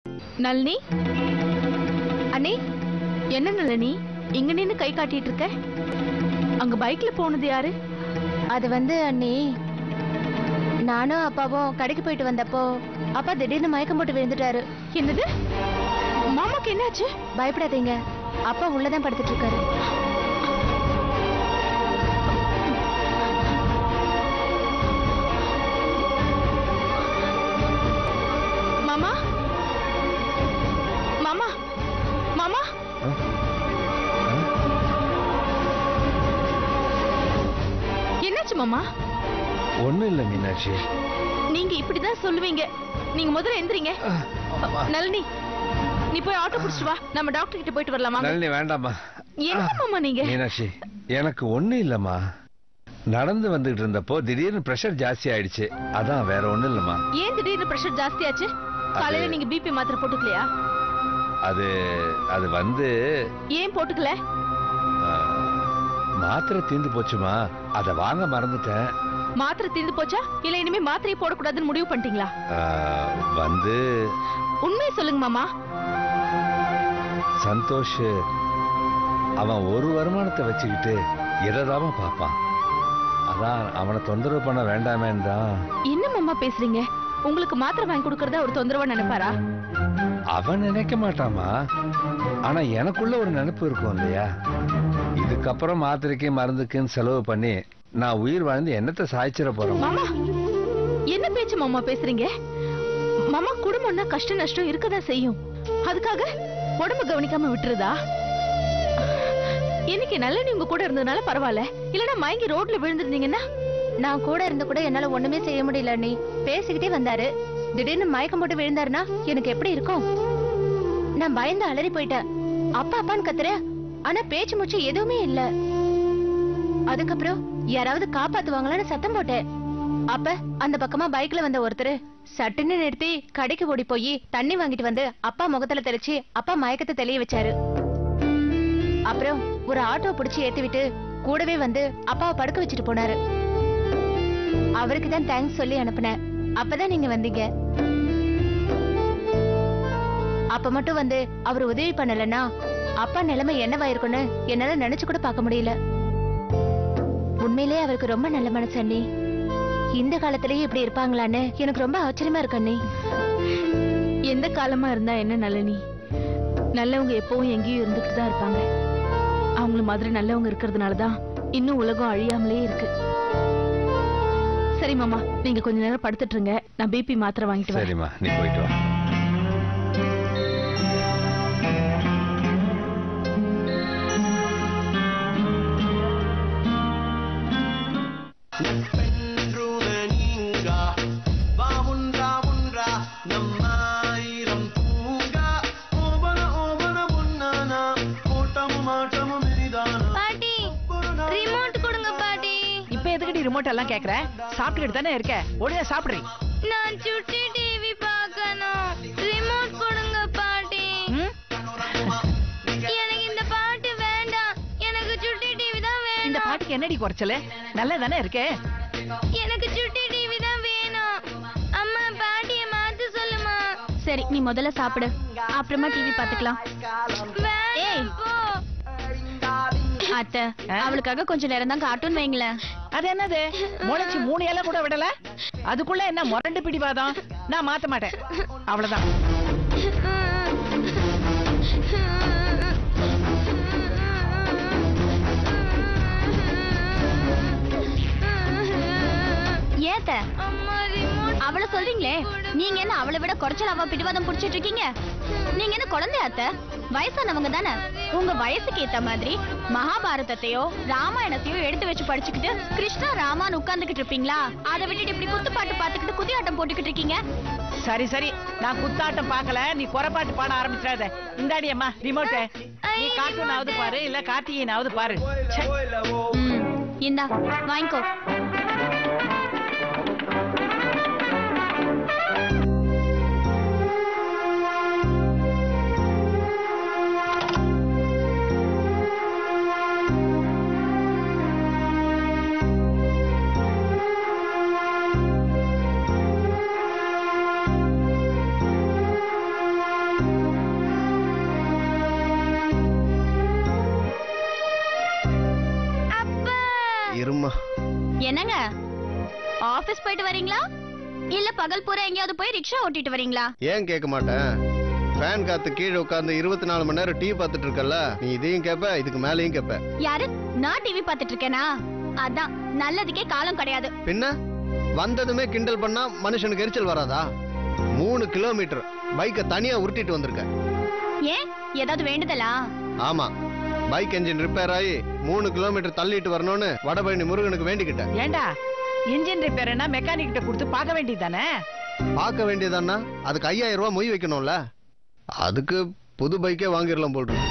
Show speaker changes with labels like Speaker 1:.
Speaker 1: நளினி அண்ணே, என்ன நளினி இங்க நின்னு கை காட்டிட்டு இருக்க? அங்க பைக்ல போனது யாரு?
Speaker 2: அது அண்ணே, நானும் அப்பாவும் கடைக்கு போயிட்டு வந்தப்போ அப்பா திடீர்னு மயக்கம் போட்டு விழுந்துட்டாரு.
Speaker 1: என்னது? மாமாக்கு என்னாச்சு?
Speaker 2: பயப்படாதீங்க, அப்பா உள்ளதான் படுத்துட்டு இருக்காரு.
Speaker 1: மாமா மாமா மாமா என்னாச்சு மாமா?
Speaker 3: ஒண்ணும் இல்ல மீனாட்சி.
Speaker 1: நீங்க இப்படிதான் சொல்லுவீங்க. நீங்க முதல்ல எந்திரிங்க. நளினி, நீ போய் ஆட்டோ புடிச்சிட்டு வா, நம்ம டாக்டர் கிட்ட போயிட்டு வரலாமா?
Speaker 3: நளினி வேண்டாமா.
Speaker 1: என்ன மாமா நீங்க?
Speaker 3: மீனாட்சி, எனக்கு ஒண்ணும் இல்லம்மா. நடந்து வந்துட்டு இருந்தப்போ திடீர்னு பிரஷர் ஜாஸ்தி ஆயிடுச்சு, அதான், வேற ஒண்ணும் இல்லம்மா.
Speaker 1: ஏன் திடீர்னு பிரஷர் ஜாஸ்தி ஆச்சு? காலையில நீங்க பிபி மாத்திரை போட்டுக்கலையா?
Speaker 3: அது
Speaker 1: ஏன் போட்டுக்கல?
Speaker 3: மாத்திரை தீர்ந்து போச்சுமா, அத வாங்க மறந்துட்டேன்.
Speaker 1: மாத்திரை தீர்ந்து போச்சா இல்ல இனிமே மாத்திரை போடக்கூடாதுன்னு முடிவு பண்ணிட்டீங்களா? உண்மையை சொல்லுங்க மாமா.
Speaker 3: சந்தோஷ் அவன் ஒரு வருமானத்தை வச்சுக்கிட்டு எதாம பாப்பான், அதான் அவனை தொந்தரவு பண்ண வேண்டாமேன்னு தான்.
Speaker 1: என்ன மாமா பேசுறீங்க? உங்களுக்கு மாத்திரை வாங்கி கொடுக்கறத ஒரு தொந்தரவா நினைப்பாரா?
Speaker 3: அவன் நினைக்க மாட்டாமா, ஆனா எனக்குள்ள ஒரு நினைப்பு இருக்கும் இல்லையா? இதுக்கப்புறம் மாத்திரைக்கு மருந்துக்குன்னு செலவு பண்ணி நான் உயிர் வாழ்ந்து என்னத்தை சாய்ச்சிட போறோம்.
Speaker 1: மாமா என்ன பேச்சு மாமா பேசுறீங்க? மாமா குடும்பம்னா கஷ்ட நஷ்டம் இருக்கதான் செய்யும், அதுக்காக உடம்பு கவனிக்காம விட்டுருதா? இன்னைக்கு நல்ல உங்க கூட இருந்ததுனால பரவாயில்ல, இல்லன்னா மயங்கி ரோட்ல விழுந்திருந்தீங்கன்னா?
Speaker 2: நான் கூட இருந்து கூட என்னால ஒண்ணுமே செய்ய முடியல அண்ணி. பேசிக்கிட்டே வந்தாரு, திடீர்னு மயக்கம் போட்டு விழுந்தாருன்னா எனக்கு எப்படி இருக்கும்? நான் பயந்து அலறி போயிட்டேன். அப்பா அப்பான்னு கத்துற, ஆனா பேச்சு மூச்சு எதுவுமே இல்ல. அதுக்கப்புறம் யாராவது காப்பாத்துவாங்களான்னு சத்தம் போட்டேன். அப்ப அந்த பக்கமா பைக்ல வந்த ஒருத்தர் சட்டுன்னு நிறுத்தி கடைக்கு ஓடி போய் தண்ணி வாங்கிட்டு வந்து அப்பா முகத்துல தெளிச்சு அப்பா மயக்கத்தை தெளிய வச்சாரு. அப்புறம் ஒரு ஆட்டோ பிடிச்சு ஏத்தி விட்டு கூடவே வந்து அப்பாவை படுக்க வச்சுட்டு போனாரு. அவருக்கு தான் தேங்க்ஸ் சொல்லி அனுப்புனேன். அப்பதான் நீங்க வந்தீங்க. அப்ப மட்டும் வந்து அவர் உதவி பண்ணலன்னா அப்பா நிலைமை என்னவாயிருக்குன்னு என்னால நினைச்சு கூட பார்க்க முடியல. உண்மையிலேயே அவருக்கு ரொம்ப நல்ல மனசு அண்ணி. இந்த காலத்திலேயே இப்படி இருப்பாங்களான்னு எனக்கு ரொம்ப ஆச்சரியமா இருக்கு அண்ணி.
Speaker 1: எந்த காலமா இருந்தா என்ன நளினி, நல்லவங்க எப்பவும் எங்கேயும் இருந்துட்டு தான் இருப்பாங்க. அவங்கள மாதிரி நல்லவங்க இருக்கிறதுனாலதான் இன்னும் உலகம் அழியாமலே இருக்கு. சரி மாமா, நீங்க கொஞ்ச நேரம் படுத்துட்டு இருங்க, நான் பிபி மாத்திரை வாங்கிட்டு வரேன்.
Speaker 3: சரிம்மா, நீ போயிட்டு வா.
Speaker 4: ரிமோட் எல்லாம் கேக்குற, சாப்பிட்டுட்டு தானே இருக்க, ஒழுங்கா சாப்பிடுறீ.
Speaker 2: நான் சுட்டி டிவி பார்க்கணும், ரிமோட் கொடுங்க பாட்டி. எனக்கு இந்த பாட்டு வேண்டாம், எனக்கு சுட்டி டிவி தான் வேணும்.
Speaker 4: இந்த பாட்டுக்கு என்னடி குறைச்சல? நல்லா தானே இருக்கே.
Speaker 2: எனக்கு சுட்டி டிவி தான் வேணும். அம்மா பாட்டியை மாத்து சொல்லுமா. சரி, நீ முதல்ல சாப்பிடு, அப்புறமா டிவி பாத்துக்கலாம். அத்தை, அவளுக்காக கொஞ்ச நேரம் தான் கார்ட்டூன் வைங்களேன்.
Speaker 4: அது என்னது, முளைச்சு 3 இலை கூட விடல, அதுக்குள்ள என்ன முரண்டு பிடிவாதம்? நான் மாத்த மாட்டேன், அவ்வளவுதான்.
Speaker 2: ஏத்த அவளை சொல்றீங்களே, நீங்க என்ன அவளை விட குறைச்சல் அவ பிடிவாதம் புடிச்சிட்டு இருக்கீங்க? நீங்க என்ன குழந்தையாத்த? வயசானவங்க தானே. உங்க வயசுக்கு ஏத்த மாதிரி மகாபாரதத்தையோ ராமாயணத்தையோ எடுத்து வச்சு படிச்சுக்கிட்டு கிருஷ்ணா ராமான்னு உட்கார்ந்துகிட்டு இருப்பீங்களா? அதை விட்டுட்டு இப்படி குத்துப்பாட்டு பாத்துக்கிட்டு குதியாட்டம் போட்டுக்கிட்டு இருக்கீங்க.
Speaker 4: சரி சரி, நான் குத்தாட்டம் பாக்கல, நீ குறைப்பாட்டு பாட ஆரம்பிச்சாத. இந்தாடி அம்மா ரிமோட், நீ கார்ட்டூனாவது பாரு, இல்ல கார்த்திகேயனாவது பாரு.
Speaker 2: இந்தா வாங்கிக்கோ. என்னங்க ஆபீஸ் போயிட்டு வரீங்களா இல்ல பகல் பூரா எங்கயாவது போய் ரிக்ஷா ஓட்டிட்டு வரீங்களா?
Speaker 5: ஏன் கேட்க மாட்டேன். ஃபேன் காத்து கீழே உட்கார்ந்து 24 மணி நேரம் டிவி பார்த்துட்டு இருக்கல, நீ இதையும் கேப்ப இதுக்கு மேலேயும் கேப்ப.
Speaker 2: யாரு? நான் டிவி பார்த்துட்டு இருக்கேனா? அதான் நல்லதுக்கே காலம் கிடையாது.
Speaker 5: பின்ன வந்ததுமே கிண்டல் பண்ணா மனுஷனுக்கு எரிச்சல் வராதா? 3 கிலோமீட்டர் பைக்கை தனியா உருட்டிட்டு வந்திருக்க.
Speaker 2: ஏன் ஏதாவது வேண்டுதலா?
Speaker 5: ஆமா, பைக் என்ஜின் ரிப்பேர் ஆகி 3 கிலோமீட்டர் தள்ளிட்டு வரணும்னு வடபழனி முருகனுக்கு வேண்டிக்கிட்டேன்.
Speaker 4: ஏண்டா இன்ஜின் ரிப்பேர்னா மெக்கானிக் கிட்ட கொடுத்து பார்க்க வேண்டியதானே?
Speaker 5: பார்க்க வேண்டியதானா? அதுக்கு 5000 ரூபாய் மொய் வைக்கணும்ல. அதுக்கு புது பைக்கே வாங்கிடலாம் போல் இருக்கு.